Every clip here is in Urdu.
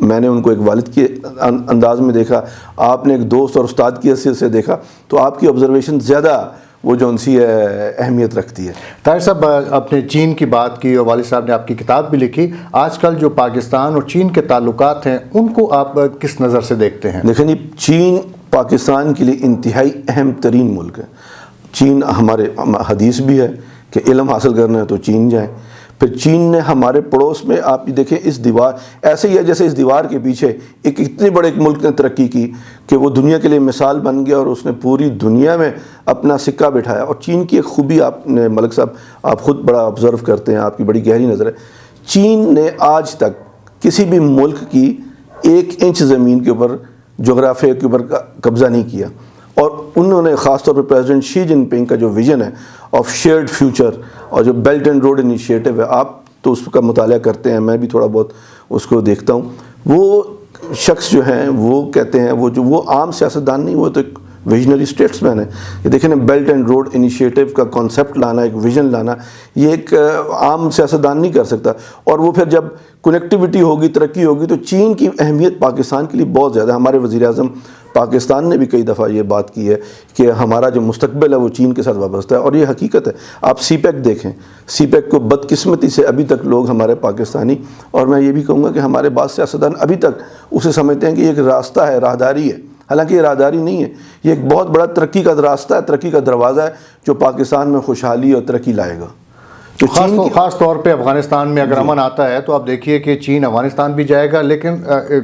میں نے ان کو ایک والد کے انداز میں دیکھا، آپ نے ایک دوست اور استاد کی حیثیت سے دیکھا، تو آپ کی آبزرویشن زیادہ وہ جو ان سی اہمیت رکھتی ہے۔ طاہر صاحب، آپ نے چین کی بات کی اور والد صاحب نے آپ کی کتاب بھی لکھی، آج کل جو پاکستان اور چین کے تعلقات ہیں ان کو آپ کس نظر سے دیکھتے ہیں؟ دیکھیں جی، چین پاکستان کے لیے انتہائی اہم ترین ملک ہے۔ چین ہمارے حدیث بھی ہے کہ علم حاصل کرنا ہے تو چین جائیں۔ پھر چین نے ہمارے پڑوس میں، آپ دیکھیں اس دیوار، ایسے ہی ہے جیسے اس دیوار کے پیچھے ایک اتنے بڑے ایک ملک نے ترقی کی کہ وہ دنیا کے لیے مثال بن گیا اور اس نے پوری دنیا میں اپنا سکہ بٹھایا۔ اور چین کی ایک خوبی، آپ نے ملک صاحب آپ خود بڑا آبزرو کرتے ہیں، آپ کی بڑی گہری نظر ہے، چین نے آج تک کسی بھی ملک کی 1 انچ زمین کے اوپر، جغرافیہ کے اوپر قبضہ نہیں کیا۔ اور انہوں نے خاص طور پہ پریزیڈنٹ شی جن پنگ کا جو ویژن ہے آف شیئرڈ فیوچر اور جو بیلٹ اینڈ روڈ انیشیٹو ہے، آپ تو اس کا مطالعہ کرتے ہیں، میں بھی تھوڑا بہت اس کو دیکھتا ہوں، وہ شخص جو ہیں وہ کہتے ہیں، وہ عام سیاستدان نہیں، وہ تو ایک ویژنری اسٹیٹس مین ہے۔ یہ دیکھیں نا، بیلٹ اینڈ روڈ انیشیٹو کا کانسیپٹ لانا، ایک ویژن لانا، یہ ایک عام سیاستدان نہیں کر سکتا۔ اور وہ پھر جب کنیکٹیوٹی ہوگی، ترقی ہوگی، تو چین کی اہمیت پاکستان کے لیے بہت زیادہ ہے۔ ہمارے وزیر اعظم پاکستان نے بھی کئی دفعہ یہ بات کی ہے کہ ہمارا جو مستقبل ہے وہ چین کے ساتھ وابستہ ہے، اور یہ حقیقت ہے۔ آپ سی پیک دیکھیں، سی پیک کو بدقسمتی سے ابھی تک لوگ ہمارے پاکستانی، اور میں یہ بھی کہوں گا کہ ہمارے بعض سیاستدان ابھی تک اسے سمجھتے ہیں کہ یہ ایک راستہ ہے، راہداری ہے، حالانکہ یہ راہداری نہیں ہے، یہ ایک بہت بڑا ترقی کا راستہ ہے، ترقی کا دروازہ ہے جو پاکستان میں خوشحالی اور ترقی لائے گا۔ تو خاص طور پہ افغانستان میں اگر امن آتا ہے تو آپ دیکھیے کہ چین افغانستان بھی جائے گا، لیکن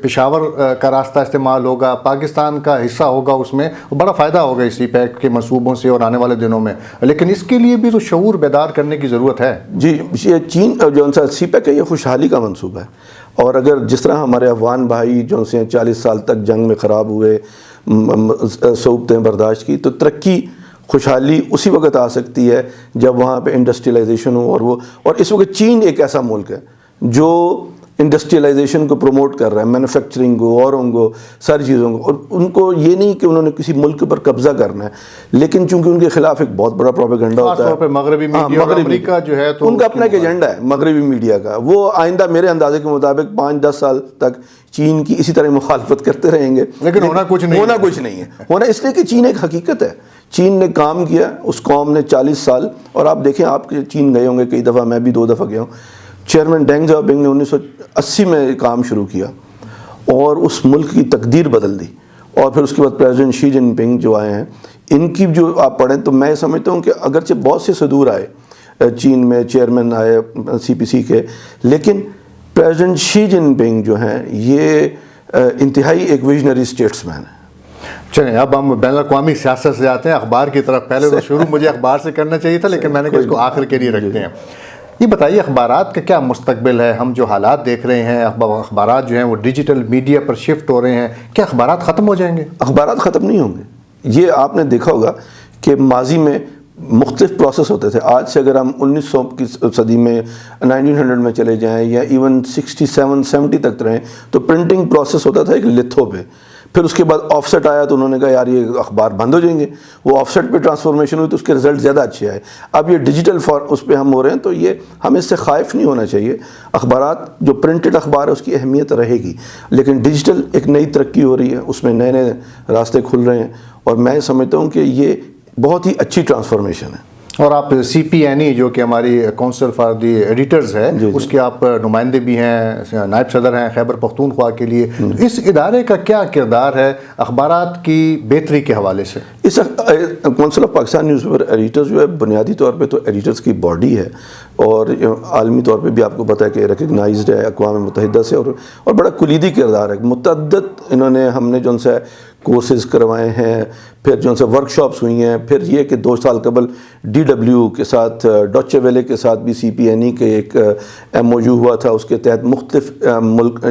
پشاور کا راستہ استعمال ہوگا، پاکستان کا حصہ ہوگا، اس میں بڑا فائدہ ہوگا اسی پیک کے منصوبوں سے اور آنے والے دنوں میں، لیکن اس کے لیے بھی تو شعور بیدار کرنے کی ضرورت ہے۔ جی، یہ چین جو سی پیک ہے یہ خوشحالی کا منصوبہ ہے، اور اگر جس طرح ہمارے افغان بھائی جو سے 40 سال تک جنگ میں خراب ہوئے، صعوبتیں برداشت کی، تو ترقی، خوشحالی اسی وقت آ سکتی ہے جب وہاں پہ انڈسٹریلائزیشن ہو، اور اس وقت چین ایک ایسا ملک ہے جو انڈسٹریلائزیشن کو پروموٹ کر رہا ہے، مینوفیکچرنگ کو، اوروں کو، ساری چیزوں کو، اور ان کو یہ نہیں کہ انہوں نے کسی ملک پر قبضہ کرنا ہے، لیکن چونکہ ان کے خلاف ایک بہت بڑا پروپیگنڈا ہوتا ہے، خاص طور پہ مغربی میڈیا اور امریکہ جو ہے، تو ان کا اپنا ایک ایجنڈا ہے مغربی میڈیا کا، وہ آئندہ میرے اندازے کے مطابق 5-10 سال تک چین کی اسی طرح مخالفت کرتے رہیں گے، لیکن ہونا کچھ نہیں ہے، ہونا اس لیے کہ چین ایک حقیقت ہے۔ چین نے کام کیا، اس قوم نے 40 سال، اور آپ دیکھیں، آپ چین گئے ہوں گے کئی دفعہ، میں بھی 2 دفعہ گیا ہوں، چیئرمین ڈینگ زیاؤپنگ نے 1980 میں کام شروع کیا اور اس ملک کی تقدیر بدل دی، اور پھر اس کے بعد پریزیڈنٹ شی جن پنگ جو آئے ہیں، ان کی جو آپ پڑھیں تو میں سمجھتا ہوں کہ اگرچہ بہت سے صدور آئے چین میں، چیئرمین آئے سی پی سی کے، لیکن پریزیڈنٹ شی جن پنگ جو ہیں یہ انتہائی ایک ویژنری اسٹیٹس مین ہے۔ چلیں اب ہم بین الاقوامی سیاست سے جاتے ہیں، اخبار کی طرف۔ پہلے تو شروع مجھے اخبار سے کرنا چاہیے تھا، لیکن میں نے کہا اس کو آخر کے لیے رکھتے ہیں۔ یہ بتائیے اخبارات کا کیا مستقبل ہے؟ ہم جو حالات دیکھ رہے ہیں، اخبارات جو ہیں وہ ڈیجیٹل میڈیا پر شفٹ ہو رہے ہیں، کیا اخبارات ختم ہو جائیں گے؟ اخبارات ختم نہیں ہوں گے۔ یہ آپ نے دیکھا ہوگا کہ ماضی میں مختلف پروسیس ہوتے تھے۔ آج سے اگر ہم 1900 کی صدی میں 1900 میں چلے جائیں یا ایون 67-70 تک رہیں تو پرنٹنگ پروسیس ہوتا تھا ایک لتھو پہ، پھر اس کے بعد آف سیٹ آیا تو انہوں نے کہا یار یہ اخبار بند ہو جائیں گے، وہ آف سیٹ پہ ٹرانسفارمیشن ہوئی تو اس کے رزلٹ زیادہ اچھے آئے۔ اب یہ ڈیجیٹل اس پہ ہم ہو رہے ہیں، تو یہ ہمیں اس سے خائف نہیں ہونا چاہیے۔ اخبارات جو پرنٹڈ اخبار ہے اس کی اہمیت رہے گی، لیکن ڈیجیٹل ایک نئی ترقی ہو رہی ہے، اس میں نئے نئے راستے کھل رہے ہیں، اور میں سمجھتا ہوں کہ یہ بہت ہی اچھی ٹرانسفارمیشن ہے۔ اور آپ سی پی این ای جو کہ ہماری کونسل فار دی ایڈیٹرز ہے، اس کے آپ نمائندے بھی ہیں، نائب صدر ہیں خیبر پختونخوا کے لیے، اس ادارے کا کیا کردار ہے اخبارات کی بہتری کے حوالے سے؟ اس council of Pakistan newspaper editors جو ہے بنیادی طور پہ تو ایڈیٹرز کی باڈی ہے، اور عالمی طور پہ بھی آپ کو پتہ ہے کہ ریکگنائزڈ ہے اقوام متحدہ سے، اور بڑا کلیدی کردار ہے۔ متعدد انہوں نے، ہم نے جو ان سے کورسز کروائے ہیں، پھر جو ان سے ورک شاپس ہوئی ہیں، پھر یہ کہ 2 سال قبل ڈی ڈبلیو کے ساتھ، ڈوچے ویلے کے ساتھ بھی سی پی این ای کے ایک ایم او یو ہوا تھا، اس کے تحت مختلف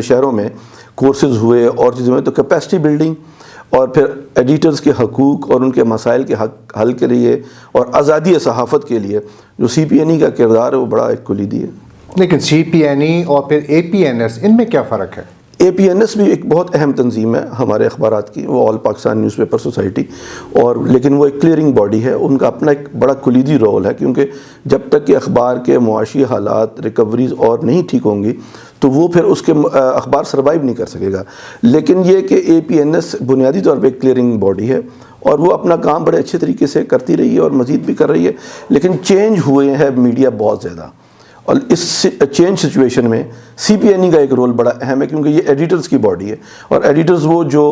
شہروں میں کورسز ہوئے اور چیزیں ہوئیں، تو کیپیسٹی بلڈنگ اور پھر ایڈیٹرز کے حقوق اور ان کے مسائل کے حل کے لیے اور آزادی صحافت کے لیے جو سی پی این ای کا کردار ہے وہ بڑا ایک کلیدی ہے۔ لیکن سی پی این ای اور پھر اے پی این ایس، ان میں کیا فرق ہے؟ APNS بھی ایک بہت اہم تنظیم ہے ہمارے اخبارات کی، وہ آل پاکستان نیوز پیپر سوسائٹی، اور لیکن وہ ایک کلیئرنگ باڈی ہے، ان کا اپنا ایک بڑا کلیدی رول ہے، کیونکہ جب تک کہ اخبار کے معاشی حالات، ریکوریز اور نہیں ٹھیک ہوں گی تو وہ پھر اس کے اخبار سروائیو نہیں کر سکے گا۔ لیکن یہ کہ APNS بنیادی طور پہ ایک کلیئرنگ باڈی ہے اور وہ اپنا کام بڑے اچھے طریقے سے کرتی رہی ہے اور مزید بھی کر رہی ہے، لیکن چینج ہوئے ہیں میڈیا بہت زیادہ، اور اس چینج سچویشن میں CPNE کا ایک رول بڑا اہم ہے، کیونکہ یہ ایڈیٹرز کی باڈی ہے، اور ایڈیٹرز وہ جو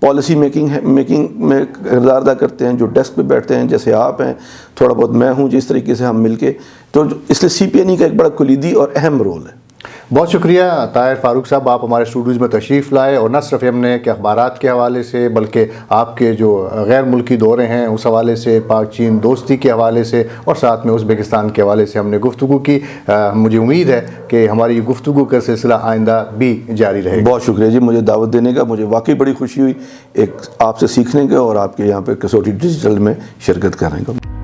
پالیسی میکنگ میں کردار ادا کرتے ہیں، جو ڈیسک پہ بیٹھتے ہیں، جیسے آپ ہیں، تھوڑا بہت میں ہوں، جس طریقے سے ہم مل کے، تو اس لیے CPNE کا ایک بڑا کلیدی اور اہم رول ہے۔ بہت شکریہ طاہر فاروق صاحب، آپ ہمارے اسٹوڈیوز میں تشریف لائے، اور نہ صرف ہم نے کہ اخبارات کے حوالے سے بلکہ آپ کے جو غیر ملکی دورے ہیں اس حوالے سے، پاک چین دوستی کے حوالے سے، اور ساتھ میں ازبکستان کے حوالے سے ہم نے گفتگو کی۔ مجھے امید ہے کہ ہماری گفتگو کا سلسلہ آئندہ بھی جاری رہے گا۔ بہت شکریہ جی مجھے دعوت دینے کا، مجھے واقعی بڑی خوشی ہوئی ایک آپ سے سیکھنے کا اور آپ کے یہاں پہ کسوٹی ڈیجیٹل میں شرکت کرنے کا۔